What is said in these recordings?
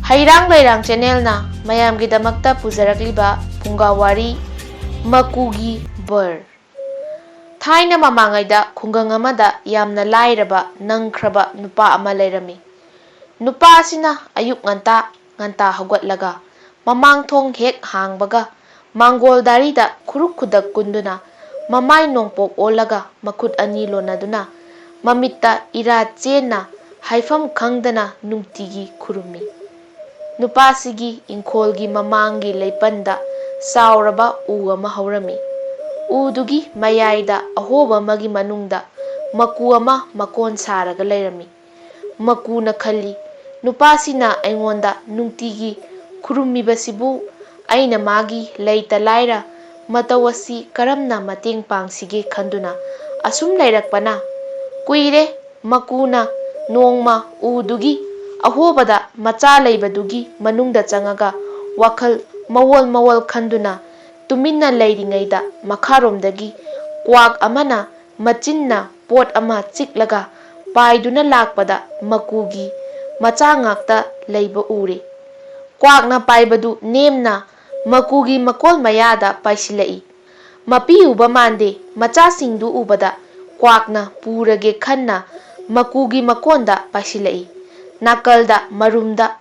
ꯍꯩꯔꯥꯡ ꯂꯩꯔꯥꯡ ꯆꯦꯅꯦꯜꯅ ꯃꯌꯥꯝꯒꯤꯗꯃꯛꯇ ꯄꯨꯖꯔꯛꯂꯤꯕ ꯐꯨꯡꯒꯥꯋꯥꯔꯤ ꯃꯀꯨꯒꯤ ꯕꯔ. ꯊꯥꯏꯅ ꯃꯃꯥꯡꯉꯩꯗ ꯈꯨꯡꯒꯪ ꯑꯃꯗ ꯌꯥꯝꯅ ꯂꯥꯏꯔꯕ ꯅꯪꯈ꯭ꯔꯕ ꯅꯨꯄꯥ ꯑꯃ ꯂꯩꯔꯝꯃꯤ. ꯅꯨꯄꯥ ꯑꯁꯤꯅ ꯑꯌꯨꯛ ꯉꯟꯇꯥ ꯍꯧꯒꯠꯂꯒ ꯃꯃꯥꯡꯊꯣꯡ ꯍꯦꯛ ꯍꯥꯡꯕꯒ ꯃꯥꯡꯒꯣꯜ ꯗꯥꯔꯤꯗ ꯈꯨꯔꯨꯛ ꯈꯨꯗꯛ ꯀꯨꯟꯗꯨꯅ ꯃꯃꯥꯏ ꯅꯣꯡꯄꯣꯛ ꯑꯣꯜꯂꯒ ꯃꯈꯨꯠ ꯑꯅꯤ ꯂꯣꯟꯅꯗꯨꯅ ꯃꯃꯤꯠꯇ ꯏꯔꯥ ꯆꯦꯟꯅ ꯍꯥꯏꯐꯝ ꯈꯪꯗꯅ ꯅꯨꯡꯇꯤꯒꯤ ꯈꯨꯔꯨꯝꯃꯤ. ꯅꯨꯄꯥꯁꯤꯒꯤ ꯏꯪꯈꯣꯜꯒꯤ ꯃꯃꯥꯡꯒꯤ ꯂꯩꯄꯟꯗ ꯆꯥꯎꯔꯕ ꯎ ꯑꯃ ꯍꯧꯔꯝꯃꯤ. ꯎꯗꯨꯒꯤ ꯃꯌꯥꯏꯗ ꯑꯍꯣꯕ ꯑꯃꯒꯤ ꯃꯅꯨꯡꯗ ꯃꯀꯨ ꯑꯃ ꯃꯀꯣꯟ ꯁꯥꯔꯒ ꯂꯩꯔꯝꯃꯤ. ꯃꯀꯨꯅ ꯈꯜꯂꯤ, ꯅꯨꯄꯥꯁꯤꯅ ꯑꯩꯉꯣꯟꯗ ꯅꯨꯡꯇꯤꯒꯤ ꯈꯨꯔꯨꯝꯃꯤꯕꯁꯤꯕꯨ ꯑꯩꯅ ꯃꯥꯒꯤ ꯂꯩꯇ ꯂꯥꯏꯔ ꯃꯇꯧ ꯑꯁꯤ ꯀꯔꯝꯅ ꯃꯇꯦꯡ ꯄꯥꯡꯁꯤꯒꯦ ꯈꯟꯗꯨꯅ ꯑꯁꯨꯝ ꯂꯩꯔꯛꯄꯅ ꯀꯨꯏꯔꯦ ꯃꯀꯨꯅ ꯅꯣꯡꯃ ꯎꯗꯨꯒꯤ ꯑꯍꯣꯕꯗ ꯃꯆꯥ ꯂꯩꯕꯗꯨꯒꯤ ꯃꯅꯨꯡꯗ ꯆꯪꯉꯒ ꯋꯥꯈꯜ ꯃꯋꯣꯜ ꯈꯟꯗꯨꯅ ꯇꯨꯃꯤꯟꯅ ꯂꯩꯔꯤꯉꯩꯗ ꯃꯈꯥꯔꯣꯝꯗꯒꯤ ꯀ꯭ꯋꯥꯛ ꯑꯃꯅ ꯃꯆꯤꯟꯅ ꯄꯣꯠ ꯑꯃ ꯆꯤꯛꯂꯒ ꯄꯥꯏꯗꯨꯅ ꯂꯥꯛꯄꯗ ꯃꯀꯨꯒꯤ ꯃꯆꯥ ꯉꯥꯛꯇ ꯂꯩꯕ ꯎꯔꯦ. ꯀ꯭ꯋꯥꯛꯅ ꯄꯥꯏꯕꯗꯨ ꯅꯦꯝꯅ ꯃꯀꯨꯒꯤ ꯃꯀꯣꯜ ꯃꯌꯥꯗ ꯄꯥꯏꯁꯤꯜꯂꯛꯏ. ꯃꯄꯤ ꯎꯕ ꯃꯥꯟꯗꯦ. ꯃꯆꯥꯁꯤꯡꯗꯨ ꯎꯕꯗ ꯀ꯭ꯋꯥꯛꯅ ꯄꯨꯔꯒꯦ ꯈꯟꯅ ꯃꯀꯨꯒꯤ ꯃꯀꯣꯟꯗ ꯄꯥꯏꯁꯤꯜꯂꯛꯏ. ꯅꯥꯀꯜꯗ ꯃꯔꯨꯝꯗ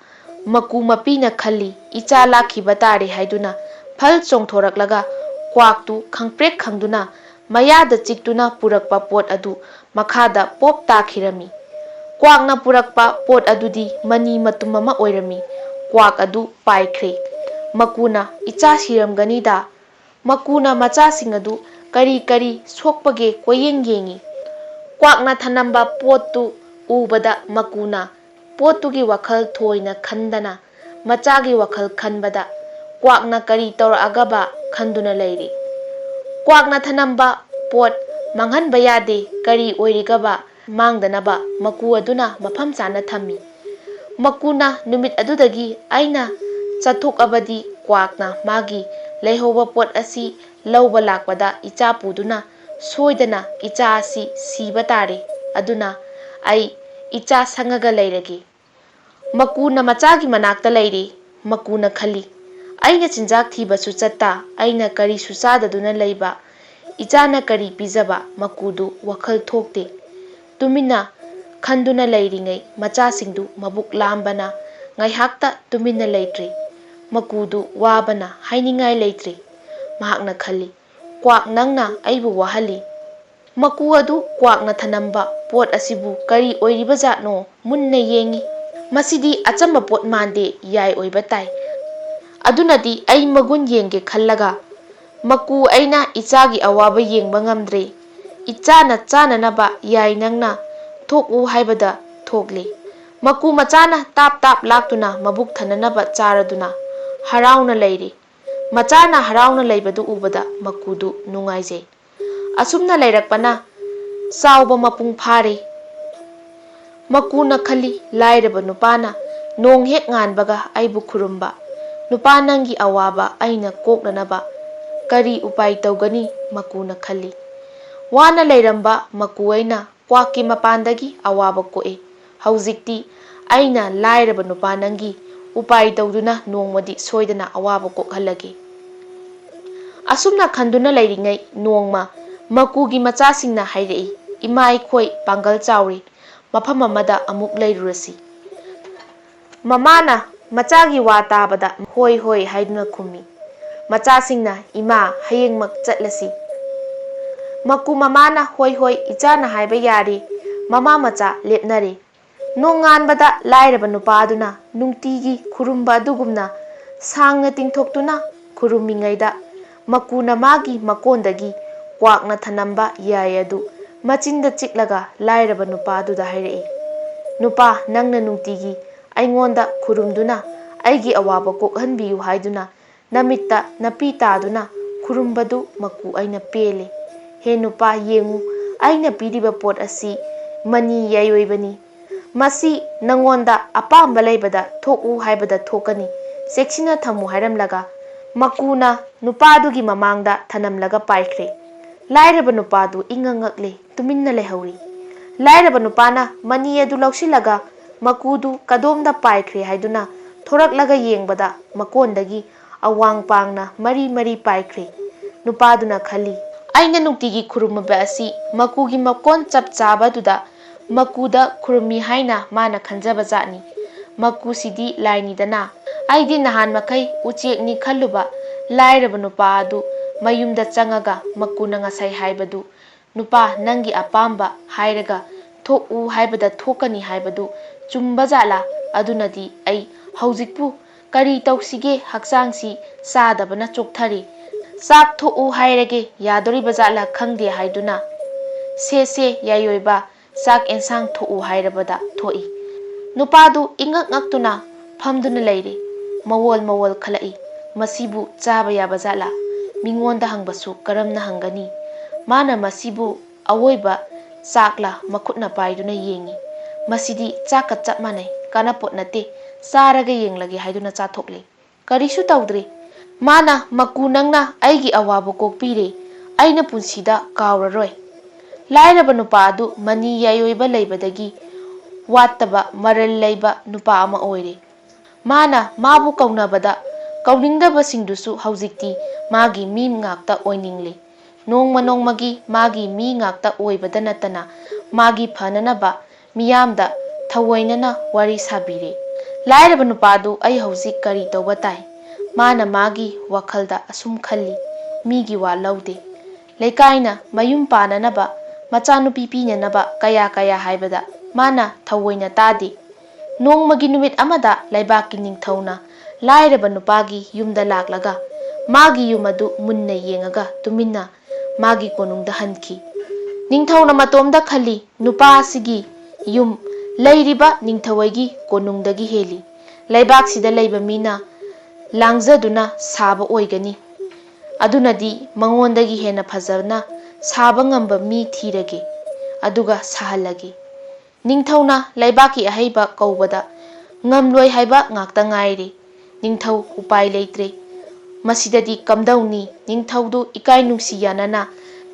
ꯃꯀꯨ ꯃꯄꯤꯅ ꯈꯜꯂꯤ, ꯏꯆꯥ ꯂꯥꯛꯈꯤꯕ ꯇꯥꯔꯦ ꯍꯥꯏꯗꯨꯅ ꯐꯜ ꯆꯣꯡꯊꯣꯔꯛꯂꯒ ꯀ꯭ꯋꯥꯛꯇꯨ ꯈꯪꯄ꯭ꯔꯦꯛ ꯈꯪꯗꯨꯅ ꯃꯌꯥꯗ ꯆꯤꯛꯇꯨꯅ ꯄꯨꯔꯛꯄ ꯄꯣꯠ ꯑꯗꯨ ꯃꯈꯥꯗ ꯄꯣꯞ ꯇꯥꯈꯤꯔꯝꯃꯤ. ꯀ꯭ꯋꯥꯛꯅ ꯄꯨꯔꯛꯄ ꯄꯣꯠ ꯑꯗꯨꯗꯤ ꯃꯅꯤ ꯃꯇꯨꯝ ꯑꯃ ꯑꯣꯏꯔꯝꯃꯤ. ꯀ꯭ꯋꯥꯛ ꯑꯗꯨ ꯄꯥꯏꯈ꯭ꯔꯦ. ꯃꯀꯨꯅ ꯏꯆꯥ ꯁꯤꯔꯝꯒꯅꯤꯗ. ꯃꯀꯨꯅ ꯃꯆꯥꯁꯤꯡ ꯑꯗꯨ ꯀꯔꯤ ꯁꯣꯛꯄꯒꯦ ꯀꯣꯏꯌꯦꯡ ꯌꯦꯡꯉꯤ. ꯀ꯭ꯋꯥꯛꯅ ꯊꯅꯝꯕ ꯄꯣꯠꯇꯨ ꯎꯕꯗ ꯃꯀꯨꯅ ꯄꯣꯠꯇꯨꯒꯤ ꯋꯥꯈꯜ ꯊꯣꯏꯅ ꯈꯟꯗꯅ ꯃꯆꯥꯒꯤ ꯋꯥꯈꯜ ꯈꯟꯕꯗ ꯀ꯭ꯋꯥꯛꯅ ꯀꯔꯤ ꯇꯧꯔꯛꯑꯒꯕ ꯈꯟꯗꯨꯅ ꯂꯩꯔꯤ. ꯀ꯭ꯋꯥꯛꯅ ꯊꯅꯝꯕ ꯄꯣꯠ ꯃꯥꯡꯍꯟꯕ ꯌꯥꯗꯦ. ꯀꯔꯤ ꯑꯣꯏꯔꯤꯒꯕ ꯃꯥꯡꯗꯅꯕ ꯃꯀꯨ ꯑꯗꯨꯅ ꯃꯐꯝ ꯆꯥꯅ ꯊꯝꯃꯤ. ꯃꯀꯨꯅ ꯅꯨꯃꯤꯠ ꯑꯗꯨꯗꯒꯤ ꯑꯩꯅ ꯆꯠꯊꯣꯛꯑꯕꯗꯤ ꯀ꯭ꯋꯥꯛꯅ ꯃꯥꯒꯤ ꯂꯩꯍꯧꯕ ꯄꯣꯠ ꯑꯁꯤ ꯂꯧꯕ ꯂꯥꯛꯄꯗ ꯏꯆꯥ ꯄꯨꯗꯨꯅ ꯁꯣꯏꯗꯅ ꯏꯆꯥ ꯑꯁꯤ ꯁꯤꯕ ꯇꯥꯔꯦ. ꯑꯗꯨꯅ ꯑꯩ ꯏꯆꯥ ꯁꯪꯉꯒ ꯂꯩꯔꯒꯦ. ꯃꯀꯨꯅ ꯃꯆꯥꯒꯤ ꯃꯅꯥꯛꯇ ꯂꯩꯔꯦ. ꯃꯀꯨꯅ ꯈꯜꯂꯤ, ꯑꯩꯅ ꯆꯤꯟꯖꯥꯛ ꯊꯤꯕꯁꯨ ꯆꯠꯇ, ꯑꯩꯅ ꯀꯔꯤꯁꯨ ꯆꯥꯗꯗꯨꯅ ꯂꯩꯕ, ꯏꯆꯥꯅ ꯀꯔꯤ ꯄꯤꯖꯕ? ꯃꯀꯨꯗꯨ ꯋꯥꯈꯜ ꯊꯣꯛꯇꯦ. ꯇꯨꯃꯤꯟꯅ ꯈꯟꯗꯨꯅ ꯂꯩꯔꯤꯉꯩ ꯃꯆꯥꯁꯤꯡꯗꯨ ꯃꯕꯨꯛ ꯂꯥꯝꯕꯅ ꯉꯥꯏꯍꯥꯛꯇ ꯇꯨꯃꯤꯟꯅ ꯂꯩꯇ꯭ꯔꯦ. ꯃꯀꯨꯗꯨ ꯋꯥꯕꯅ ꯍꯥꯏꯅꯤꯡꯉꯥꯏ ꯂꯩꯇ꯭ꯔꯦ. ꯃꯍꯥꯛꯅ ꯈꯜꯂꯤ, ꯀ꯭ꯋꯥꯛ, ꯅꯪꯅ ꯑꯩꯕꯨ ꯋꯥꯍꯜꯂꯤ. ꯃꯀꯨ ꯑꯗꯨ ꯀ꯭ꯋꯥꯛꯅ ꯊꯅꯝꯕ ꯄꯣꯠ ꯑꯁꯤꯕꯨ ꯀꯔꯤ ꯑꯣꯏꯔꯤꯕꯖꯥꯠꯅꯣ ꯃꯨꯟꯅ ꯌꯦꯡꯉꯤ. ꯃꯁꯤꯗꯤ ꯑꯆꯝꯕ ꯄꯣꯠ ꯃꯥꯟꯗꯦ, ꯌꯥꯏ ꯑꯣꯏꯕ ꯇꯥꯏ. ꯑꯗꯨꯅꯗꯤ ꯑꯩ ꯃꯒꯨꯟ ꯌꯦꯡꯒꯦ ꯈꯜꯂꯒ ꯃꯀꯨ, ꯑꯩꯅ ꯏꯆꯥꯒꯤ ꯑꯋꯥꯕ ꯌꯦꯡꯕ ꯉꯝꯗ꯭ꯔꯦ. ꯏꯆꯥꯅ ꯆꯥꯅꯅꯕ ꯌꯥꯏ, ꯅꯪꯅ ꯊꯣꯛꯎ ꯍꯥꯏꯕꯗ ꯊꯣꯛꯂꯦ. ꯃꯀꯨ ꯃꯆꯥꯅ ꯇꯥꯞ ꯂꯥꯛꯇꯨꯅ ꯃꯕꯨꯛ ꯊꯟꯅꯅꯕ ꯆꯥꯔꯗꯨꯅ ꯍꯔꯥꯎꯅ ꯂꯩꯔꯦ. ꯃꯆꯥꯅ ꯍꯔꯥꯎꯅ ꯂꯩꯕꯗꯨ ꯎꯕꯗ ꯃꯀꯨꯗꯨ ꯅꯨꯡꯉꯥꯏꯖꯩ. ꯑꯁꯨꯝꯅ ꯂꯩꯔꯛꯄꯅ ꯆꯥꯎꯕ ꯃꯄꯨꯡ ꯐꯥꯔꯦ. ꯃꯀꯨꯅ ꯈꯜꯂꯤ, ꯂꯥꯏꯔꯕ ꯅꯨꯄꯥꯅ ꯅꯣꯡ ꯍꯦꯛ ꯉꯥꯟꯕꯒ ꯑꯩꯕꯨ ꯈꯨꯔꯨꯝꯕ. ꯅꯨꯄꯥ, ꯅꯪꯒꯤ ꯑꯋꯥꯕ ꯑꯩꯅ ꯀꯣꯛꯅꯅꯕ ꯀꯔꯤ ꯎꯄꯥꯏ ꯇꯧꯒꯅꯤ? ꯃꯀꯨꯅ ꯈꯜꯂꯤ. ꯋꯥꯅ ꯂꯩꯔꯝꯕ ꯃꯀꯨ ꯑꯩꯅ ꯀ꯭ꯋꯥꯛꯀꯤ ꯃꯄꯥꯟꯗꯒꯤ ꯑꯋꯥꯕ ꯀꯣꯛꯑꯦ. ꯍꯧꯖꯤꯛꯇꯤ ꯑꯩꯅ ꯂꯥꯏꯔꯕ ꯅꯨꯄꯥ ꯅꯪꯒꯤ ꯎꯄꯥꯏ ꯇꯧꯗꯨꯅ ꯅꯣꯡꯃꯗꯤ ꯁꯣꯏꯗꯅ ꯑꯋꯥꯕ ꯀꯣꯛꯍꯜꯂꯒꯦ. ꯑꯁꯨꯝꯅ ꯈꯟꯗꯨꯅ ꯂꯩꯔꯤꯉꯩ ꯅꯣꯡꯃ ꯃꯀꯨꯒꯤ ꯃꯆꯥꯁꯤꯡꯅ ꯍꯥꯏꯔꯛꯏ, ꯏꯃꯥ, ꯑꯩꯈꯣꯏ ꯄꯥꯡꯒꯜ ꯆꯥꯎꯔꯦ. ꯃꯐꯝ ꯑꯃꯗ ꯑꯃꯨꯛ ꯂꯩꯔꯨꯔꯁꯤ. ꯃꯃꯥꯅ ꯃꯆꯥꯒꯤ ꯋꯥ ꯇꯥꯕꯗ ꯍꯣꯏ ꯍꯥꯏꯗꯨꯅ ꯈꯨꯝꯃꯤ. ꯃꯆꯥꯁꯤꯡꯅ, ꯏꯃꯥ, ꯍꯌꯦꯡꯃꯛ ꯆꯠꯂꯁꯤ. ꯃꯀꯨ ꯃꯃꯥꯅ ꯍꯣꯏ, ꯏꯆꯥꯅ ꯍꯥꯏꯕ ꯌꯥꯔꯦ. ꯃꯃꯥ ꯃꯆꯥ ꯂꯦꯞꯅꯔꯦ. ꯅꯣꯡꯉꯥꯟꯕꯗ ꯂꯥꯏꯔꯕ ꯅꯨꯄꯥ ꯑꯗꯨꯅ ꯅꯨꯡꯇꯤꯒꯤ ꯈꯨꯔꯨꯝꯕ ꯑꯗꯨꯒꯨꯝꯅ ꯁꯥꯡꯅ ꯇꯤꯡꯊꯣꯛꯇꯨꯅ ꯈꯨꯔꯨꯝꯃꯤꯉꯩꯗ ꯃꯀꯨꯅ ꯃꯥꯒꯤ ꯃꯀꯣꯟꯗꯒꯤ ꯀ꯭ꯋꯥꯛꯅ ꯊꯅꯝꯕ ꯌꯥꯏ ꯑꯗꯨ ꯃꯆꯤꯟꯗ ꯆꯤꯛꯂꯒ ꯂꯥꯏꯔꯕ ꯅꯨꯄꯥ ꯑꯗꯨꯗ ꯍꯥꯏꯔꯛꯏ, ꯅꯨꯄꯥ, ꯅꯪꯅ ꯅꯨꯡꯇꯤꯒꯤ ꯑꯩꯉꯣꯟꯗ ꯈꯨꯔꯨꯝꯗꯨꯅ ꯑꯩꯒꯤ ꯑꯋꯥꯕ ꯀꯣꯛꯍꯟꯕꯤꯌꯨ ꯍꯥꯏꯗꯨꯅ ꯅꯃꯤꯠꯇ ꯅꯄꯤ ꯇꯥꯗꯨꯅ ꯈꯨꯔꯨꯝꯕꯗꯨ ꯃꯀꯨ, ꯑꯩꯅ ꯄꯦꯜꯂꯦ. ꯍꯦ ꯅꯨꯄꯥ, ꯌꯦꯡꯉꯨ, ꯑꯩꯅ ꯄꯤꯔꯤꯕ ꯄꯣꯠ ꯑꯁꯤ ꯃꯅꯤ ꯌꯥꯏꯑꯣꯏꯕꯅꯤ. ꯃꯁꯤ ꯅꯉꯣꯟꯗ ꯑꯄꯥꯝꯕ ꯂꯩꯕꯗ ꯊꯣꯛꯎ ꯍꯥꯏꯕꯗ ꯊꯣꯛꯀꯅꯤ. ꯆꯦꯛꯁꯤꯟꯅ ꯊꯝꯃꯨ ꯍꯥꯏꯔꯝꯂꯒ ꯃꯀꯨꯅ ꯅꯨꯄꯥꯗꯨꯒꯤ ꯃꯃꯥꯡꯗ ꯊꯅꯝꯂꯒ ꯄꯥꯏꯈ꯭ꯔꯦ. ꯂꯥꯏꯔꯕ ꯅꯨꯄꯥꯗꯨ ꯏꯉꯛ ꯉꯛꯂꯦ. ꯇꯨꯃꯤꯟꯅ ꯂꯩꯍꯧꯔꯤ. ꯂꯥꯏꯔꯕ ꯅꯨꯄꯥꯅ ꯃꯅꯤ ꯑꯗꯨ ꯂꯧꯁꯤꯜꯂꯒ ꯃꯀꯨꯗꯨ ꯀꯗꯣꯝꯗ ꯄꯥꯏꯈ꯭ꯔꯦ ꯍꯥꯏꯗꯨꯅ ꯊꯣꯔꯛꯂꯒ ꯌꯦꯡꯕꯗ ꯃꯀꯣꯟꯗꯒꯤ ꯑꯋꯥꯡ ꯄꯥꯡꯅ ꯃꯔꯤ ꯃꯔꯤ ꯄꯥꯏꯈ꯭ꯔꯦ꯫ ꯅꯨꯄꯥꯗꯨꯅ ꯈꯜꯂꯤ, ꯑꯩꯅ ꯅꯨꯡꯇꯤꯒꯤ ꯈꯨꯔꯨꯝꯃꯤꯕ ꯑꯁꯤ ꯃꯀꯨꯒꯤ ꯃꯀꯣꯟ ꯆꯞ ꯆꯥꯕꯗꯨꯗ ꯃꯀꯨꯗ ꯈꯨꯔꯨꯝꯃꯤ ꯍꯥꯏꯅ ꯃꯥꯅ ꯈꯟꯖꯕ ꯖꯥꯠꯅꯤ꯫ ꯃꯀꯨꯁꯤꯗꯤ ꯂꯥꯏꯅꯤꯗꯅ, ꯑꯩꯗꯤ ꯅꯍꯥꯟ ꯃꯈꯩ ꯎꯆꯦꯛꯅꯤ ꯈꯜꯂꯨꯕ꯫ ꯂꯥꯏꯔꯕ ꯅꯨꯄꯥ ꯑꯗꯨ ꯃꯌꯨꯝꯗ ꯆꯪꯉꯒ ꯃꯀꯨꯅ ꯉꯁꯥꯏ ꯍꯥꯏꯕꯗꯨ, ꯅꯨꯄꯥ ꯅꯪꯒꯤ ꯑꯄꯥꯝꯕ ꯍꯥꯏꯔꯒ ꯊꯣꯛꯎ ꯍꯥꯏꯕꯗ ꯊꯣꯛꯀꯅꯤ ꯍꯥꯏꯕꯗꯨ ꯆꯨꯝꯕ ꯖꯥꯠꯂꯥ? ꯑꯗꯨꯅꯗꯤ ꯑꯩ ꯍꯧꯖꯤꯛꯄꯨ ꯀꯔꯤ ꯇꯧꯁꯤꯒꯦ? ꯍꯛꯆꯥꯡꯁꯤ ꯆꯥꯗꯕꯅ ꯆꯣꯛꯊꯔꯤ, ꯆꯥꯛ ꯊꯣꯛꯎ ꯍꯥꯏꯔꯒꯦ ꯌꯥꯗꯣꯔꯤꯕ ꯖꯥꯠꯂꯥ ꯈꯪꯗꯦ ꯍꯥꯏꯗꯨꯅ ꯁꯦ ꯌꯥꯏꯑꯣꯏꯕ, ꯆꯥꯛ ꯑꯦꯟꯁꯥꯡ ꯊꯣꯛꯎ ꯍꯥꯏꯔꯕꯗ ꯊꯣꯛꯏ꯫ ꯅꯨꯄꯥꯗꯨ ꯏꯉꯛ ꯉꯛꯇꯨꯅ ꯐꯝꯗꯨꯅ ꯂꯩꯔꯦ꯫ ꯃꯋꯣꯜ ꯃꯋꯣꯜ ꯈꯜꯂꯛꯏ, ꯃꯁꯤꯕꯨ ꯆꯥꯕ ꯌꯥꯕ ꯖꯥꯠꯂꯥ? ꯃꯤꯉꯣꯟꯗ ꯍꯪꯕꯁꯨ ꯀꯔꯝꯅ ꯍꯪꯒꯅꯤ? ꯃꯥꯅ ꯃꯁꯤꯕꯨ ꯑꯋꯣꯏꯕ ꯆꯥꯛꯂꯥ ꯃꯈꯨꯠꯅ ꯄꯥꯏꯗꯨꯅ ꯌꯦꯡꯏ꯫ ꯃꯁꯤꯗꯤ ꯆꯥꯛꯀ ꯆꯞ ꯃꯥꯟꯅꯩ, ꯀꯥꯟꯅꯄꯣꯠ ꯅꯠꯇꯦ, ꯆꯥꯔꯒ ꯌꯦꯡꯂꯒꯦ ꯍꯥꯏꯗꯨꯅ ꯆꯥꯊꯣꯛꯂꯦ꯫ ꯀꯔꯤꯁꯨ ꯇꯧꯗ꯭ꯔꯦ꯫ ꯃꯥꯅ ꯃꯀꯨ ꯅꯪꯅ ꯑꯩꯒꯤ ꯑꯋꯥꯕ ꯀꯣꯛꯄꯤꯔꯦ, ꯑꯩꯅ ꯄꯨꯟꯁꯤꯗ ꯀꯥꯎꯔꯔꯣꯏ꯫ ꯂꯥꯏꯔꯕ ꯅꯨꯄꯥ ꯑꯗꯨ ꯃꯅꯤ ꯌꯥꯏꯑꯣꯏꯕ ꯂꯩꯕꯗꯒꯤ ꯋꯥꯠꯇꯕ ꯃꯔꯜ ꯂꯩꯕ ꯅꯨꯄꯥ ꯑꯃ ꯑꯣꯏꯔꯦ꯫ ꯃꯥꯅ ꯃꯥꯕꯨ ꯀꯧꯅꯕꯗ ꯀꯧꯅꯤꯡꯗꯕꯁꯤꯡꯗꯨꯁꯨ ꯍꯧꯖꯤꯛꯇꯤ ꯃꯥꯒꯤ ꯃꯤ ꯉꯥꯛꯇ ꯑꯣꯏꯅꯤꯡꯂꯦ꯫ ꯅꯣꯡꯃ ꯅꯣꯡꯃꯒꯤ ꯃꯥꯒꯤ ꯃꯤ ꯉꯥꯛꯇ ꯑꯣꯏꯕꯗ ꯅꯠꯇꯅ ꯃꯥꯒꯤ ꯐꯅꯅꯕ ꯃꯤꯌꯥꯝꯗ ꯊꯑꯣꯏꯅꯅ ꯋꯥꯔꯤ ꯁꯥꯕꯤꯔꯦ꯫ ꯂꯥꯏꯔꯕ ꯅꯨꯄꯥꯗꯨ ꯑꯩ ꯍꯧꯖꯤꯛ ꯀꯔꯤ ꯇꯧꯕ ꯇꯥꯏ? ꯃꯥꯅ ꯃꯥꯒꯤ ꯋꯥꯈꯜꯗ ꯑꯁꯨꯝ ꯈꯜꯂꯤ꯫ ꯃꯤꯒꯤ ꯋꯥ ꯂꯧꯗꯦ꯫ ꯂꯩꯀꯥꯏꯅ ꯃꯌꯨꯝ ꯄꯥꯅꯅꯕ, ꯃꯆꯥꯅꯨꯄꯤ ꯄꯤꯅꯅꯕ ꯀꯌꯥ ꯍꯥꯏꯕꯗ ꯃꯥꯅ ꯊꯑꯣꯏꯅ ꯇꯥꯗꯦ꯫ ꯅꯣꯡꯃꯒꯤ ꯅꯨꯃꯤꯠ ꯑꯃꯗ ꯂꯩꯕꯥꯛꯀꯤ ꯅꯤꯡꯊꯧꯅ ꯂꯥꯏꯔꯕ ꯅꯨꯄꯥꯒꯤ ꯌꯨꯝꯗ ꯂꯥꯛꯂꯒ ꯃꯥꯒꯤ ꯌꯨꯝ ꯑꯗꯨ ꯃꯨꯟꯅ ꯌꯦꯡꯉꯒ ꯇꯨꯃꯤꯟꯅ ꯃꯥꯒꯤ ꯀꯣꯅꯨꯡꯗ ꯍꯟꯈꯤ꯫ ꯅꯤꯡꯊꯧꯅ ꯃꯇꯣꯝꯗ ꯈꯜꯂꯤ, ꯅꯨꯄꯥ ꯑꯁꯤꯒꯤ ꯌꯨꯝ ꯂꯩꯔꯤꯕ ꯅꯤꯡꯊꯧꯍꯣꯏꯒꯤ ꯀꯣꯅꯨꯡꯗꯒꯤ ꯍꯦꯜꯂꯤ꯫ ꯂꯩꯕꯥꯛꯁꯤꯗ ꯂꯩꯕ ꯃꯤꯅ ꯂꯥꯡꯖꯗꯨꯅ ꯁꯥꯕ ꯑꯣꯏꯒꯅꯤ꯫ ꯑꯗꯨꯅꯗꯤ ꯃꯉꯣꯟꯗꯒꯤ ꯍꯦꯟꯅ ꯐꯖꯅ ꯁꯥꯕ ꯉꯝꯕ ꯃꯤ ꯊꯤꯔꯒꯦ, ꯑꯗꯨꯒ ꯁꯥꯍꯜꯂꯒꯦ꯫ ꯅꯤꯡꯊꯧꯅ ꯂꯩꯕꯥꯛꯀꯤ ꯑꯍꯩꯕ ꯀꯧꯕꯗ ꯉꯝꯂꯣꯏ ꯍꯥꯏꯕ ꯉꯥꯛꯇ ꯉꯥꯏꯔꯦ꯫ ꯅꯤꯡꯊꯧ ꯎꯄꯥꯏ ꯂꯩꯇ꯭ꯔꯦ꯫ ꯃꯁꯤꯗꯗꯤ ꯀꯝꯗꯧꯅꯤ? ꯅꯤꯡꯊꯧꯗꯨ ꯏꯀꯥꯏ ꯅꯨꯡꯁꯤ ꯌꯥꯅꯅ,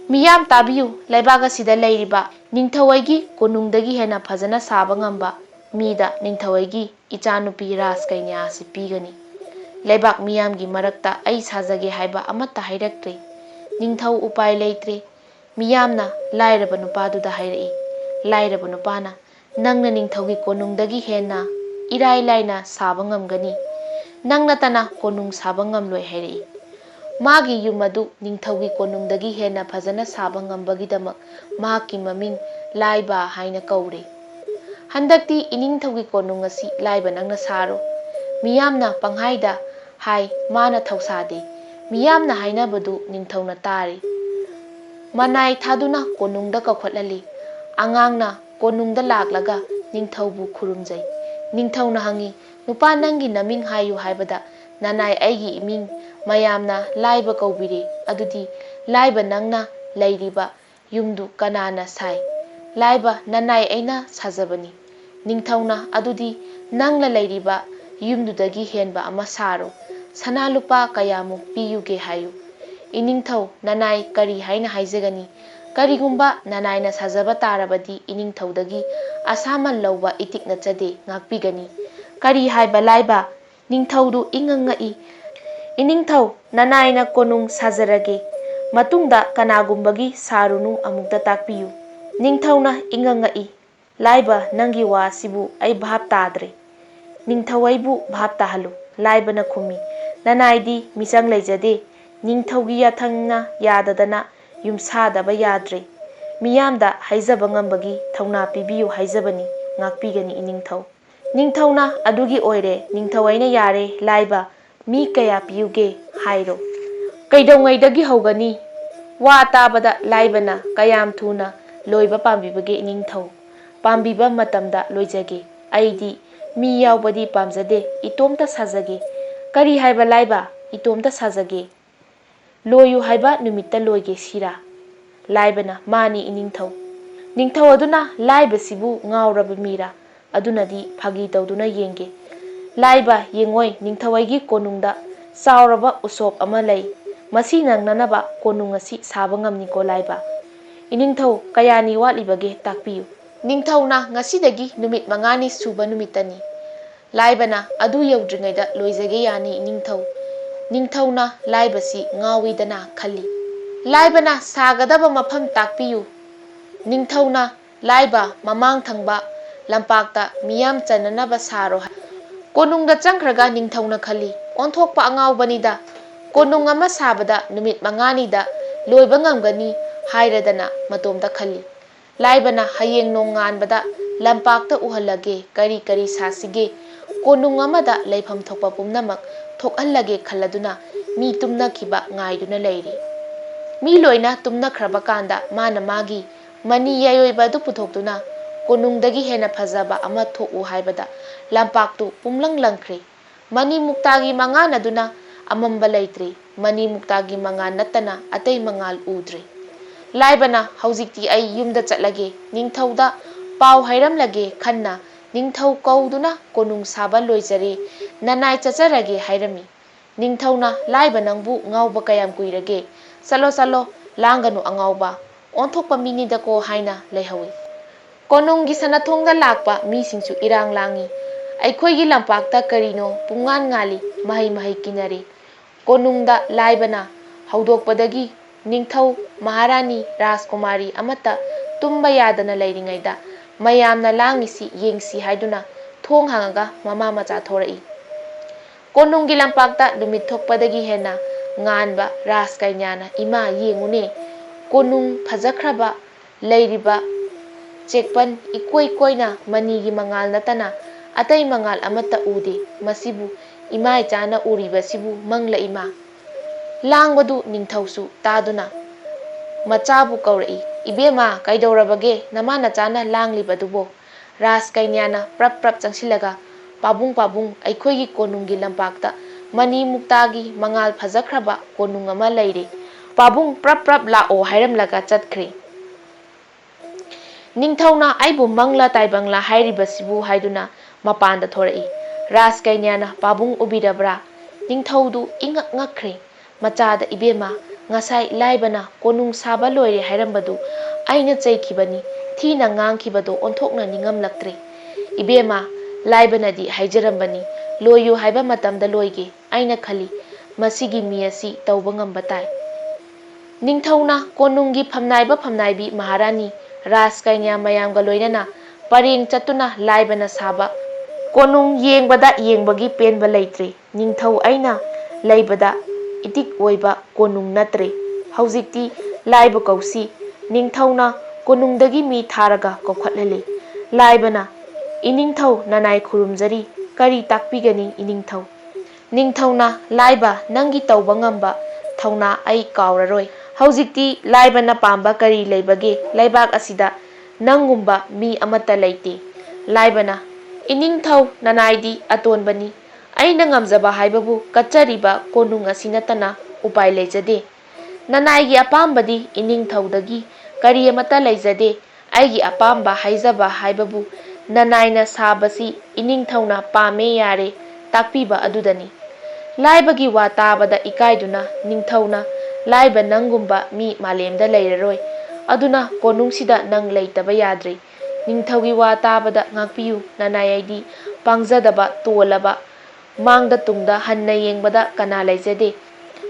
ꯃꯤꯌꯥꯝ ꯇꯥꯕꯤꯌꯨ, ꯂꯩꯕꯥꯛ ꯑꯁꯤꯗ ꯂꯩꯔꯤꯕ ꯅꯤꯡꯊꯧꯍꯣꯏꯒꯤ ꯀꯣꯅꯨꯡꯗꯒꯤ ꯍꯦꯟꯅ ꯐꯖꯅ ꯁꯥꯕ ꯉꯝꯕ ꯃꯤꯗ ꯅꯤꯡꯊꯧꯍꯣꯏꯒꯤ ꯏꯆꯥꯅꯨꯄꯤ ꯔꯥꯖꯀꯩꯅ꯭ꯌ ꯑꯁꯤ ꯄꯤꯒꯅꯤ꯫ ꯂꯩꯕꯥꯛ ꯃꯤꯌꯥꯝꯒꯤ ꯃꯔꯛꯇ ꯑꯩ ꯁꯥꯖꯒꯦ ꯍꯥꯏꯕ ꯑꯃꯠꯇ ꯍꯥꯏꯔꯛꯇ꯭ꯔꯦ꯫ ꯅꯤꯡꯊꯧ ꯎꯄꯥꯏ ꯂꯩꯇ꯭ꯔꯦ꯫ ꯃꯤꯌꯥꯝꯅ ꯂꯥꯏꯔꯕ ꯅꯨꯄꯥꯗꯨꯗ ꯍꯥꯏꯔꯛꯏ꯫ ꯂꯥꯏꯔꯕ ꯅꯨꯄꯥꯅ, ꯅꯪꯅ ꯅꯤꯡꯊꯧꯒꯤ ꯀꯣꯅꯨꯡꯗꯒꯤ ꯍꯦꯟꯅ ꯏꯔꯥꯏ ꯂꯥꯏꯅ ꯁꯥꯕ ꯉꯝꯒꯅꯤ, ꯅꯪ ꯅꯠꯇꯅ ꯀꯣꯅꯨꯡ ꯁꯥꯕ ꯉꯝꯂꯣꯏ ꯍꯥꯏꯔꯛꯏ꯫ ꯃꯥꯒꯤ ꯌꯨꯝ ꯑꯗꯨ ꯅꯤꯡꯊꯧꯒꯤ ꯀꯣꯅꯨꯡꯗꯒꯤ ꯍꯦꯟꯅ ꯐꯖꯅ ꯁꯥꯕ ꯉꯝꯕꯒꯤꯗꯃꯛ ꯃꯍꯥꯛꯀꯤ ꯃꯃꯤꯡ ꯂꯥꯏꯕ ꯍꯥꯏꯅ ꯀꯧꯔꯦ꯫ ꯍꯟꯗꯛꯇꯤ ꯏꯅꯤꯡꯊꯧꯒꯤ ꯀꯣꯅꯨꯡ ꯑꯁꯤ ꯂꯥꯏꯕ ꯅꯪꯅ ꯁꯥꯔꯣ꯫ ꯃꯤꯌꯥꯝꯅ ꯄꯪꯍꯥꯏꯗ ꯍꯥꯏ, ꯃꯥꯅ ꯊꯧꯁꯥꯗꯦ꯫ ꯃꯤꯌꯥꯝꯅ ꯍꯥꯏꯅꯕꯗꯨ ꯅꯤꯡꯊꯧꯅ ꯇꯥꯔꯦ꯫ ꯃꯅꯥꯏ ꯊꯥꯗꯨꯅ ꯀꯣꯅꯨꯡꯗ ꯀꯧꯈꯠꯍꯜꯂꯤ꯫ ꯑꯉꯥꯡꯅ ꯀꯣꯅꯨꯡꯗ ꯂꯥꯛꯂꯒ ꯅꯤꯡꯊꯧꯕꯨ ꯈꯨꯔꯨꯝꯖꯩ꯫ ꯅꯤꯡꯊꯧꯅ ꯍꯪꯏ, ꯅꯨꯄꯥ ꯅꯪꯒꯤ ꯅꯃꯤꯡ ꯍꯥꯏꯌꯨ ꯍꯥꯏꯕꯗ, ꯅꯅꯥꯏ ꯑꯩꯒꯤ ꯏꯃꯤꯡ ꯃꯌꯥꯝꯅ ꯂꯥꯏꯕ ꯀꯧꯕꯤꯔꯦ꯫ ꯑꯗꯨꯗꯤ ꯂꯥꯏꯕ ꯅꯪꯅ ꯂꯩꯔꯤꯕ ꯌꯨꯝꯗꯨ ꯀꯅꯥꯅ ꯁꯥꯏ? ꯂꯥꯏꯕ ꯅꯅꯥꯏ ꯑꯩꯅ ꯁꯥꯖꯕꯅꯤ꯫ ꯅꯤꯡꯊꯧꯅ, ꯑꯗꯨꯗꯤ ꯅꯪꯅ ꯂꯩꯔꯤꯕ ꯌꯨꯝꯗꯨꯗꯒꯤ ꯍꯦꯟꯕ ꯑꯃ ꯁꯥꯔꯣ꯫ ꯁꯅꯥ ꯂꯨꯄꯥ ꯀꯌꯥꯃꯨꯛ ꯄꯤꯌꯨꯒꯦ ꯍꯥꯏꯌꯨ꯫ ꯏꯅꯤꯡꯊꯧ, ꯅꯅꯥꯏ ꯀꯔꯤ ꯍꯥꯏꯅ ꯍꯥꯏꯖꯒꯅꯤ? ꯀꯔꯤꯒꯨꯝꯕ ꯅꯅꯥꯏꯅ ꯁꯥꯖꯕ ꯇꯥꯔꯕꯗꯤ ꯏꯅꯤꯡꯊꯧꯗꯒꯤ ꯑꯁꯥꯃꯟ ꯂꯧꯕ ꯏꯇꯤꯛ ꯅꯠꯆꯗꯦ, ꯉꯥꯛꯄꯤꯒꯅꯤ꯫ ꯀꯔꯤ ꯍꯥꯏꯕ ꯂꯥꯏꯕ? ꯅꯤꯡꯊꯧꯗꯨ ꯏꯉꯛ ꯉꯛꯏ꯫ ꯏꯅꯤꯡꯊꯧ, ꯅꯅꯥꯏꯅ ꯀꯣꯅꯨꯡ ꯁꯥꯖꯔꯒꯦ, ꯃꯇꯨꯡꯗ ꯀꯅꯥꯒꯨꯝꯕꯒꯤ ꯁꯥꯔꯨꯅꯨ ꯑꯃꯨꯛꯇ ꯇꯥꯛꯄꯤꯌꯨ꯫ ꯅꯤꯡꯊꯧꯅ ꯏꯉꯛ ꯉꯛꯏ꯫ ꯂꯥꯏꯕ, ꯅꯪꯒꯤ ꯋꯥ ꯑꯁꯤꯕꯨ ꯑꯩ ꯚꯥꯞ ꯇꯥꯗ꯭ꯔꯦ꯫ ꯅꯤꯡꯊꯧ ꯑꯩꯕꯨ ꯚꯥꯞ ꯇꯥꯍꯜꯂꯨ꯫ ꯂꯥꯏꯕꯅ ꯈꯨꯝꯃꯤ, ꯅꯅꯥꯏꯗꯤ ꯃꯤꯆꯪ ꯂꯩꯖꯗꯦ꯫ ꯅꯤꯡꯊꯧꯒꯤ ꯌꯥꯊꯪꯅ ꯌꯥꯗꯗꯅ ꯌꯨꯝꯁꯥꯗꯕ ꯌꯥꯗ꯭ꯔꯦ꯫ ꯃꯤꯌꯥꯝꯗ ꯍꯥꯏꯖꯕ ꯉꯝꯕꯒꯤ ꯊꯧꯅꯥ ꯄꯤꯕꯤꯌꯨ ꯍꯥꯏꯖꯕꯅꯤ, ꯉꯥꯛꯄꯤꯒꯅꯤ ꯏꯅꯤꯡꯊꯧ꯫ ꯅꯤꯡꯊꯧꯅ, ꯑꯗꯨꯒꯤ ꯑꯣꯏꯔꯦ, ꯅꯤꯡꯊꯧ ꯑꯩꯅ ꯌꯥꯔꯦ꯫ ꯂꯥꯏꯕ, ꯃꯤ ꯀꯌꯥ ꯄꯤꯌꯨꯒꯦ ꯍꯥꯏꯔꯣ? ꯀꯩꯗꯧꯉꯩꯗꯒꯤ ꯍꯧꯒꯅꯤ? ꯋꯥ ꯇꯥꯕꯗ ꯂꯥꯏꯕꯅ ꯀꯌꯥꯝ ꯊꯨꯅ ꯂꯣꯏꯕ ꯄꯥꯝꯕꯤꯕꯒꯦ ꯏꯅꯤꯡꯊꯧ? ꯄꯥꯝꯕꯤꯕ ꯃꯇꯝꯗ ꯂꯣꯏꯖꯒꯦ꯫ ꯑꯩꯗꯤ ꯃꯤ ꯌꯥꯎꯕꯗꯤ ꯄꯥꯝꯖꯗꯦ, ꯏꯇꯣꯝꯇ ꯁꯥꯖꯒꯦ꯫ ꯀꯔꯤ ꯍꯥꯏꯕ ꯂꯥꯏꯕ? ꯏꯇꯣꯝꯇ ꯁꯥꯖꯒꯦ? ꯂꯣꯏꯌꯨ ꯍꯥꯏꯕ ꯅꯨꯃꯤꯠꯇ ꯂꯣꯏꯒꯦ ꯁꯤꯔꯥ? ꯂꯥꯏꯕꯅ, ꯃꯥꯅꯤ ꯏꯅꯤꯡꯊꯧ꯫ ꯅꯤꯡꯊꯧ ꯑꯗꯨꯅ, ꯂꯥꯏꯕꯁꯤꯕꯨ ꯉꯥꯎꯔꯕ ꯃꯤꯔꯥ? ꯑꯗꯨꯅꯗꯤ ꯐꯥꯒꯤ ꯇꯧꯗꯨꯅ ꯌꯦꯡꯒꯦ꯫ ꯂꯥꯏꯕ, ꯌꯦꯡꯉꯣꯏ, ꯅꯤꯡꯊꯧ ꯑꯩꯒꯤ ꯀꯣꯅꯨꯡꯗ ꯆꯥꯎꯔꯕ ꯎꯁꯣꯞ ꯑꯃ ꯂꯩ꯫ ꯃꯁꯤ ꯅꯪꯅꯅꯕ ꯀꯣꯅꯨꯡ ꯑꯁꯤ ꯁꯥꯕ ꯉꯝꯅꯤꯀꯣ ꯂꯥꯏꯕ? ꯏꯅꯤꯡꯊꯧ, ꯀꯌꯥꯅꯤ ꯋꯥꯠꯂꯤꯕꯒꯦ ꯇꯥꯛꯄꯤꯌꯨ꯫ ꯅꯤꯡꯊꯧꯅ, ꯉꯁꯤꯗꯒꯤ ꯅꯨꯃꯤꯠ 5ꯅꯤ ꯁꯨꯕ ꯅꯨꯃꯤꯠꯇꯅꯤ꯫ ꯂꯥꯏꯕꯅ ꯑꯗꯨ ꯌꯧꯗ꯭ꯔꯤꯉꯩꯗ ꯂꯣꯏꯖꯒꯦ ꯌꯥꯅꯤ ꯅꯤꯡꯊꯧ꯫ ꯅꯤꯡꯊꯧꯅ ꯂꯥꯏꯕꯁꯤ ꯉꯥꯎꯏꯗꯅ ꯈꯜꯂꯤ꯫ ꯂꯥꯏꯕꯅ ꯁꯥꯒꯗꯕ ꯃꯐꯝ ꯇꯥꯛꯄꯤꯌꯨ꯫ ꯅꯤꯡꯊꯧꯅ ꯂꯥꯏꯕ ꯃꯃꯥꯡ ꯊꯪꯕ ꯂꯝꯄꯥꯛꯇ ꯃꯤꯌꯥꯝ ꯆꯟꯅꯅꯕ ꯁꯥꯔꯣ ꯍꯥꯏ꯫ ꯀꯣꯅꯨꯡꯗ ꯆꯪꯈ꯭ꯔꯒ ꯅꯤꯡꯊꯧꯅ ꯈꯜꯂꯤ, ꯑꯣꯟꯊꯣꯛꯄ ꯑꯉꯥꯎꯕꯅꯤꯗ, ꯀꯣꯅꯨꯡ ꯑꯃ ꯁꯥꯕꯗ ꯅꯨꯃꯤꯠ 5ꯅꯤꯗ ꯂꯣꯏꯕ ꯉꯝꯒꯅꯤ ꯍꯥꯏꯔꯗꯅ ꯃꯇꯣꯝꯇ ꯈꯜꯂꯤ꯫ ꯂꯥꯏꯕꯅ ꯍꯌꯦꯡ ꯅꯣꯡ ꯉꯥꯟꯕꯗ ꯂꯝꯄꯥꯛꯇ ꯎꯍꯜꯂꯒꯦ ꯀꯔꯤ ꯀꯔꯤ ꯁꯥꯁꯤꯒꯦ, ꯀꯣꯅꯨꯡ ꯑꯃꯗ ꯂꯩꯐꯝ ꯊꯣꯛꯄ ꯄꯨꯝꯅꯃꯛ ꯊꯣꯛꯍꯜꯂꯒꯦ ꯈꯜꯂꯗꯨꯅ ꯃꯤ ꯇꯨꯝꯅꯈꯤꯕ ꯉꯥꯏꯗꯨꯅ ꯂꯩꯔꯤ꯫ ꯃꯤ ꯂꯣꯏꯅ ꯇꯨꯝꯅꯈ꯭ꯔꯕ ꯀꯥꯟꯗ ꯃꯥꯅ ꯃꯥꯒꯤ ꯃꯅꯤ ꯌꯥꯏꯑꯣꯏꯕ ꯑꯗꯨ ꯄꯨꯊꯣꯛꯇꯨꯅ ꯀꯣꯅꯨꯡꯗꯒꯤ ꯍꯦꯟꯅ ꯐꯖꯕ ꯑꯃ ꯊꯣꯛꯎ ꯍꯥꯏꯕꯗ ꯂꯝꯄꯥꯛꯇꯨ ꯄꯨꯝꯂꯪ ꯂꯪꯈ꯭ꯔꯦ꯫ ꯃꯅꯤ ꯃꯨꯛꯇꯥꯒꯤ ꯃꯉꯥꯜ ꯑꯗꯨꯅ ꯑꯃꯝꯕ ꯂꯩꯇ꯭ꯔꯦ꯫ ꯃꯅꯤ ꯃꯨꯛꯇꯥꯒꯤ ꯃꯉꯥꯜ ꯅꯠꯇꯅ ꯑꯇꯩ ꯃꯉꯥꯜ ꯎꯗ꯭ꯔꯦ꯫ ꯂꯥꯏꯕꯅ ꯍꯧꯖꯤꯛꯇꯤ ꯑꯩ ꯌꯨꯝꯗ ꯆꯠꯂꯒꯦ, ꯅꯤꯡꯊꯧꯗ ꯄꯥꯎ ꯍꯥꯏꯔꯝꯂꯒꯦ ꯈꯟꯅ ꯅꯤꯡꯊꯧ ꯀꯧꯗꯨꯅ ꯀꯣꯅꯨꯡ ꯁꯥꯕ ꯂꯣꯏꯖꯔꯦ, ꯅꯅꯥꯏ ꯆꯠꯆꯔꯒꯦ ꯍꯥꯏꯔꯝꯃꯤ꯫ ꯅꯤꯡꯊꯧꯅ ꯂꯥꯏꯕ ꯅꯪꯕꯨ ꯉꯥꯎꯕ ꯀꯌꯥꯝ ꯀꯨꯏꯔꯒꯦ? ꯆꯠꯂꯣ ꯆꯠꯂꯣ, ꯂꯥꯡꯒꯅꯨ ꯑꯉꯥꯎꯕ, ꯑꯣꯟꯊꯣꯛꯄ ꯃꯤꯅꯤꯗꯀꯣ ꯍꯥꯏꯅ ꯂꯩꯍꯧꯏ꯫ ꯀꯣꯅꯨꯡꯒꯤ ꯁꯅꯊꯣꯡꯗ ꯂꯥꯛꯄ ꯃꯤꯁꯤꯡꯁꯨ ꯏꯔꯥꯡ ꯂꯥꯡꯏ꯫ ꯑꯩꯈꯣꯏꯒꯤ ꯂꯝꯄꯥꯛꯇ ꯀꯔꯤꯅꯣ ꯄꯨꯡꯉꯥꯟ ꯉꯥꯜꯂꯤ, ꯃꯍꯩ ꯃꯍꯩ ꯀꯤꯅꯔꯤ꯫ ꯀꯣꯅꯨꯡꯗ ꯂꯥꯏꯕꯅ ꯍꯧꯗꯣꯛꯄꯗꯒꯤ ꯅꯤꯡꯊꯧ ꯃꯍꯥꯔꯥꯅꯤ ꯔꯥꯖꯀꯨꯃꯥꯔꯤ ꯑꯃꯠꯇ ꯇꯨꯝꯕ ꯌꯥꯗꯅ ꯂꯩꯔꯤꯉꯩꯗ ꯃꯌꯥꯝꯅ ꯂꯥꯡꯉꯤꯁꯤ ꯌꯦꯡꯁꯤ ꯍꯥꯏꯗꯨꯅ ꯊꯣꯡ ꯍꯥꯡꯉꯒ ꯃꯃꯥ ꯃꯆꯥ ꯊꯣꯔꯛꯏ꯫ ꯀꯣꯅꯨꯡꯒꯤ ꯂꯝꯄꯥꯛꯇ ꯅꯨꯃꯤꯠ ꯊꯣꯛꯄꯗꯒꯤ ꯍꯦꯟꯅ ꯉꯥꯟꯕ ꯔꯥꯖꯀꯩꯅ꯭ꯌꯥꯅ "ꯏꯃꯥ ꯌꯦꯡꯉꯨꯅꯦ, ꯀꯣꯅꯨꯡ ꯐꯖꯈ꯭ꯔꯕ ꯂꯩꯔꯤꯕ ꯆꯦꯛꯄꯟ ꯏꯀꯣꯏ ꯀꯣꯏꯅ ꯃꯅꯤꯒꯤ ꯃꯉꯥꯜ ꯅꯠꯇꯅ ꯑꯇꯩ ꯃꯉꯥꯜ ꯑꯃꯠꯇ ꯎꯗꯦ꯫ ꯃꯁꯤꯕꯨ ꯏꯃꯥꯏꯆꯥꯅ ꯎꯔꯤꯕꯁꯤꯕꯨ ꯃꯪꯂ ꯏꯃꯥ"꯫ ꯂꯥꯡꯕꯗꯨ ꯅꯤꯡꯊꯧꯁꯨ ꯇꯥꯗꯨꯅ ꯃꯆꯥꯕꯨ ꯀꯧꯔꯛꯏ꯫ "ꯏꯕꯦꯝꯃ, ꯀꯩꯗꯧꯔꯕꯒꯦ ꯅꯃꯥ ꯅꯆꯥꯅ ꯂꯥꯡꯂꯤꯕꯗꯨꯕꯣ"꯫ ꯔꯥꯖꯀꯩꯅ꯭ꯌꯥꯅ ꯄ꯭ꯔꯞ ꯄ꯭ꯔꯞ ꯆꯪꯁꯤꯜꯂꯒ "ꯄꯥꯕꯨꯡ ꯄꯥꯕꯨꯡ, ꯑꯩꯈꯣꯏꯒꯤ ꯀꯣꯅꯨꯡꯒꯤ ꯂꯝꯄꯥꯛꯇ ꯃꯅꯤ ꯃꯨꯛꯇꯥꯒꯤ ꯃꯉꯥꯜ ꯐꯖꯈ꯭ꯔꯕ ꯀꯣꯅꯨꯡ ꯑꯃ ꯂꯩꯔꯦ, ꯄꯥꯕꯨꯡ ꯄ꯭ꯔꯞ ꯄ꯭ꯔꯞ ꯂꯥꯛꯑꯣ ꯍꯥꯏꯔꯝꯂꯒ ꯆꯠꯈ꯭ꯔꯦ꯫ ꯅꯤꯡꯊꯧꯅ ꯑꯩꯕꯨ ꯃꯪꯂꯥ ꯇꯥꯏꯕꯪꯂꯥ ꯍꯥꯏꯔꯤꯕꯁꯤꯕꯨ ꯍꯥꯏꯗꯨꯅ ꯃꯄꯥꯟꯗ ꯊꯣꯔꯛꯏ꯫ ꯔꯥꯖꯀꯩꯅ꯭ꯌꯥꯅ "ꯄꯥꯕꯨꯡ ꯎꯕꯤꯔꯕ꯭ꯔꯥ"꯫ ꯅꯤꯡꯊꯧꯗꯨ ꯏꯉꯛ ꯉꯛꯈ꯭ꯔꯦ꯫ ꯃꯆꯥꯗ "ꯏꯕꯦꯝꯃ, ꯉꯁꯥꯏ ꯂꯥꯏꯕꯅ ꯀꯣꯅꯨꯡ ꯁꯥꯕ ꯂꯣꯏꯔꯦ ꯍꯥꯏꯔꯝꯕꯗꯨ ꯑꯩꯅ ꯆꯩꯈꯤꯕꯅꯤ, ꯊꯤꯅ ꯉꯥꯡꯈꯤꯕꯗꯣ ꯑꯣꯟꯊꯣꯛꯅ ꯅꯤꯡꯉꯝꯂꯛꯇ꯭ꯔꯦ꯫ ꯏꯕꯦꯝꯃ, ꯂꯥꯏꯕꯅꯗꯤ ꯍꯥꯏꯖꯔꯝꯕꯅꯤ, ꯂꯣꯏꯌꯨ ꯍꯥꯏꯕ ꯃꯇꯝꯗ ꯂꯣꯏꯒꯦ꯫ ꯑꯩꯅ ꯈꯜꯂꯤ ꯃꯁꯤꯒꯤ ꯃꯤ ꯑꯁꯤ ꯇꯧꯕ ꯉꯝꯕ ꯇꯥꯏ"꯫ ꯅꯤꯡꯊꯧꯅ ꯀꯣꯅꯨꯡꯒꯤ ꯐꯝꯅꯥꯏꯕ ꯐꯝꯅꯥꯏꯕꯤ ꯃꯍꯥꯔꯥꯅꯤ ꯔꯥꯖꯀꯩꯅ꯭ꯌꯥ ꯃꯌꯥꯝꯒ ꯂꯣꯏꯅꯅ ꯄꯔꯦꯡ ꯆꯠꯇꯨꯅ ꯂꯥꯏꯕꯅ ꯁꯥꯕ ꯀꯣꯅꯨꯡ ꯌꯦꯡꯕꯗ ꯌꯦꯡꯕꯒꯤ ꯄꯦꯟꯕ ꯂꯩꯇ꯭ꯔꯦ꯫ "ꯅꯤꯡꯊꯧ ꯑꯩꯅ ꯂꯩꯕꯗ ꯏꯇꯤꯛ ꯑꯣꯏꯕ ꯀꯣꯅꯨꯡ ꯅꯠꯇ꯭ꯔꯦ, ꯍꯧꯖꯤꯛꯇꯤ ꯂꯥꯏꯕ ꯀꯧꯁꯤ"꯫ ꯅꯤꯡꯊꯧꯅ ꯀꯣꯅꯨꯡꯗꯒꯤ ꯃꯤ ꯊꯥꯔꯒ ꯀꯧꯈꯠꯍꯜꯂꯤ꯫ ꯂꯥꯏꯕꯅ "ꯏꯅꯤꯡꯊꯧ ꯅꯅꯥꯏ ꯈꯨꯔꯨꯝꯖꯔꯤ, ꯀꯔꯤ ꯇꯥꯛꯄꯤꯒꯅꯤ ꯏꯅꯤꯡꯊꯧ"꯫ ꯅꯤꯡꯊꯧꯅ "ꯂꯥꯏꯕ, ꯅꯪꯒꯤ ꯇꯧꯕ ꯉꯝꯕ ꯊꯧꯅꯥ ꯑꯩ ꯀꯥꯎꯔꯔꯣꯏ꯫ ꯍꯧꯖꯤꯛꯇꯤ ꯂꯥꯏꯕꯅ ꯄꯥꯝꯕ ꯀꯔꯤ ꯂꯩꯕꯒꯦ, ꯂꯩꯕꯥꯛ ꯑꯁꯤꯗ ꯅꯪꯒꯨꯝꯕ ꯃꯤ ꯑꯃꯠꯇ ꯂꯩꯇꯦ"꯫ ꯂꯥꯏꯕꯅ "ꯏꯅꯤꯡꯊꯧ ꯅꯅꯥꯏꯗꯤ ꯑꯇꯣꯟꯕꯅꯤ, ꯑꯩꯅ ꯉꯝꯖꯕ ꯍꯥꯏꯕꯕꯨ ꯀꯠꯆꯔꯤꯕ ꯀꯣꯅꯨꯡ ꯑꯁꯤ ꯅꯠꯇꯅ ꯎꯄꯥꯏ ꯂꯩꯖꯗꯦ꯫ ꯅꯅꯥꯏꯒꯤ ꯑꯄꯥꯝꯕꯗꯤ ꯏꯅꯤꯡꯊꯧꯗꯒꯤ ꯀꯔꯤ ꯑꯃꯠꯇ ꯂꯩꯖꯗꯦ꯫ ꯑꯩꯒꯤ ꯑꯄꯥꯝꯕ ꯍꯥꯏꯖꯕ ꯍꯥꯏꯕꯕꯨ ꯅꯅꯥꯏꯅ ꯁꯥꯕꯁꯤ ꯏꯅꯤꯡꯊꯧꯅ ꯄꯥꯝꯃꯦ ꯌꯥꯔꯦ ꯇꯥꯛꯄꯤꯕ ꯑꯗꯨꯗꯅꯤ"꯫ ꯂꯥꯏꯕꯒꯤ ꯋꯥ ꯇꯥꯕꯗ ꯏꯀꯥꯏꯗꯨꯅ ꯅꯤꯡꯊꯧꯅ "ꯂꯥꯏꯕ ꯅꯪꯒꯨꯝꯕ ꯃꯤ ꯃꯥꯂꯦꯝꯗ ꯂꯩꯔꯔꯣꯏ, ꯑꯗꯨꯅ ꯀꯣꯅꯨꯡꯁꯤꯗ ꯅꯪ ꯂꯩꯇꯕ ꯌꯥꯗ꯭ꯔꯦ. ꯅꯤꯡꯊꯧꯒꯤ ꯋꯥ ꯇꯥꯕꯗ ꯉꯥꯛꯄꯤꯌꯨ, ꯅꯅꯥꯏ ꯑꯩꯗꯤ ꯄꯥꯡꯖꯗꯕ, ꯇꯣꯜꯂꯕ, ꯃꯥꯡꯗ ꯇꯨꯡꯗ ꯍꯟꯅ ꯌꯦꯡꯕꯗ ꯀꯅꯥ ꯂꯩꯖꯗꯦ.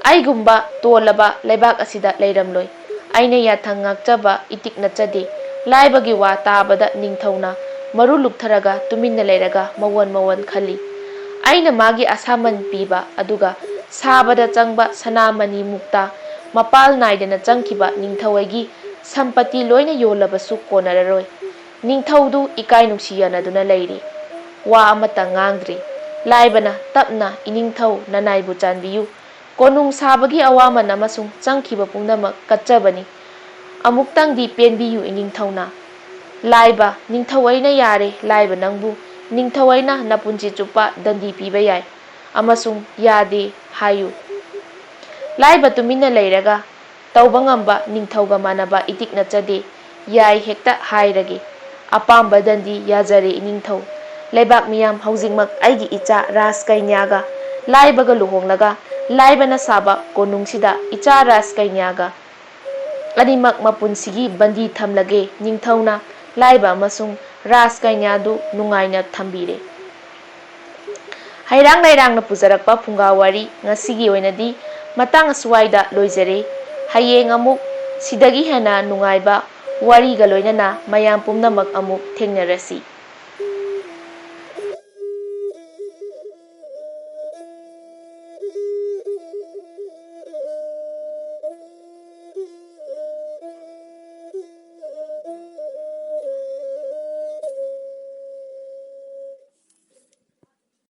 ꯑꯩꯒꯨꯝꯕ ꯇꯣꯜꯂꯕ ꯂꯩꯕꯥꯛ ꯑꯁꯤꯗ ꯂꯩꯔꯝꯂꯣꯏ. ꯑꯩꯅ ꯌꯥꯊꯪ ꯉꯥꯛꯆꯕ ꯏꯇꯤꯛ ꯅꯠꯆꯗꯦ"꯫ ꯂꯥꯏꯕꯒꯤ ꯋꯥ ꯇꯥꯕꯗ ꯅꯤꯡꯊꯧꯅ ꯃꯔꯨ ꯂꯨꯞꯊꯔꯒ ꯇꯨꯃꯤꯟꯅ ꯂꯩꯔꯒ ꯃꯋꯟ ꯃꯋꯟ ꯈꯜꯂꯤ꯫ "ꯑꯩꯅ ꯃꯥꯒꯤ ꯑꯁꯥꯃꯟ ꯄꯤꯕ, ꯑꯗꯨꯒ ꯁꯥꯕꯗ ꯆꯪꯕ ꯁꯅꯥ ꯃꯅꯤ ꯃꯨꯛꯇꯥ ꯃꯄꯥꯜ ꯅꯥꯏꯗꯅ ꯆꯪꯈꯤꯕ ꯅꯤꯡꯊꯧꯑꯩꯒꯤ ꯁꯝꯄꯇꯤ ꯂꯣꯏꯅ ꯌꯣꯜꯂꯕꯁꯨ ꯀꯣꯟꯅꯔꯔꯣꯏ"꯫ ꯅꯤꯡꯊꯧꯗꯨ ꯏꯀꯥꯏ ꯅꯨꯡꯁꯤ ꯌꯥꯅꯗꯨꯅ ꯂꯩꯔꯤ, ꯋꯥ ꯑꯃꯠꯇ ꯉꯥꯡꯗ꯭ꯔꯤ꯫ ꯂꯥꯏꯕꯅ ꯇꯞꯅ "ꯏꯅꯤꯡꯊꯧ ꯅꯅꯥꯏꯕꯨ ꯆꯥꯟꯕꯤꯌꯨ, ꯀꯣꯅꯨꯡ ꯁꯥꯕꯒꯤ ꯑꯋꯥꯃꯟ ꯑꯃꯁꯨꯡ ꯆꯪꯈꯤꯕ ꯄꯨꯝꯅꯃꯛ ꯀꯠꯆꯕꯅꯤ, ꯑꯃꯨꯛꯇꯪꯗꯤ ꯄꯦꯟꯕꯤꯌꯨ ꯏꯅꯤꯡꯊꯧꯅ"꯫ ꯂꯥꯏꯕ "ꯅꯤꯡꯊꯧꯑꯩꯅ ꯌꯥꯔꯦ ꯂꯥꯏꯕ ꯅꯪꯕꯨ ꯅꯤꯡꯊꯧꯑꯩꯅ ꯅꯄꯨꯟꯁꯤ ꯆꯨꯞꯄ ꯗꯟꯗꯤ ꯄꯤꯕ ꯌꯥꯏ, ꯑꯃꯁꯨꯡ ꯌꯥꯗꯦ ꯍꯥꯏꯌꯨ"꯫ ꯂꯥꯏꯕ ꯇꯨꯃꯤꯟꯅ ꯂꯩꯔꯒ "ꯇꯧꯕ ꯉꯝꯕ ꯅꯤꯡꯊꯧꯒ ꯃꯥꯟꯅꯕ ꯏꯇꯤꯛ ꯅꯠꯆꯗꯦ, ꯌꯥꯏ ꯍꯦꯛꯇ ꯍꯥꯏꯔꯒꯦ, ꯑꯄꯥꯝꯕ ꯗꯟꯗꯤ ꯌꯥꯖꯔꯦ ꯏꯅꯤꯡꯊꯧ. ꯂꯩꯕꯥꯛ ꯃꯤꯌꯥꯝ ꯍꯧꯖꯤꯛꯃꯛ ꯑꯩꯒꯤ ꯏꯆꯥ ꯔꯥꯖꯀꯩꯅ꯭ꯌꯥꯒ ꯂꯥꯏꯕꯒ ꯂꯨꯍꯣꯡꯂꯒ ꯂꯥꯏꯕꯅ ꯁꯥꯕ ꯀꯣꯅꯨꯡꯁꯤꯗ ꯏꯆꯥ ꯔꯥꯖꯀꯩꯅ꯭ꯌꯥꯒ ꯑꯅꯤꯃꯛ ꯃꯄꯨꯟꯁꯤꯒꯤ ꯕꯟꯗꯤ ꯊꯝꯂꯒꯦ"꯫ ꯅꯤꯡꯊꯧꯅ ꯂꯥꯏꯕ ꯑꯃꯁꯨꯡ ꯔꯥꯖꯀꯩꯅ꯭ꯌꯥꯗꯨ ꯅꯨꯡꯉꯥꯏꯅ ꯊꯝꯕꯤꯔꯦ꯫ ꯍꯩꯔꯥꯡ ꯂꯩꯔꯥꯡꯅ ꯄꯨꯖꯔꯛꯄ ꯐꯨꯡꯒꯥꯋꯥꯔꯤ ꯉꯁꯤꯒꯤ ꯑꯣꯏꯅꯗꯤ ꯃꯇꯥꯡ ꯑꯁꯨꯋꯥꯏꯗ ꯂꯣꯏꯖꯔꯦ꯫ ꯍꯌꯦꯡ ꯑꯃꯨꯛ ꯁꯤꯗꯒꯤ ꯍꯦꯟꯅ ꯅꯨꯡꯉꯥꯏꯕ ꯋꯥꯔꯤꯒ ꯂꯣꯏꯅꯅ ꯃꯌꯥꯝ ꯄꯨꯝꯅꯃꯛ ꯑꯃꯨꯛ ꯊꯦꯡꯅꯔꯁꯤ꯫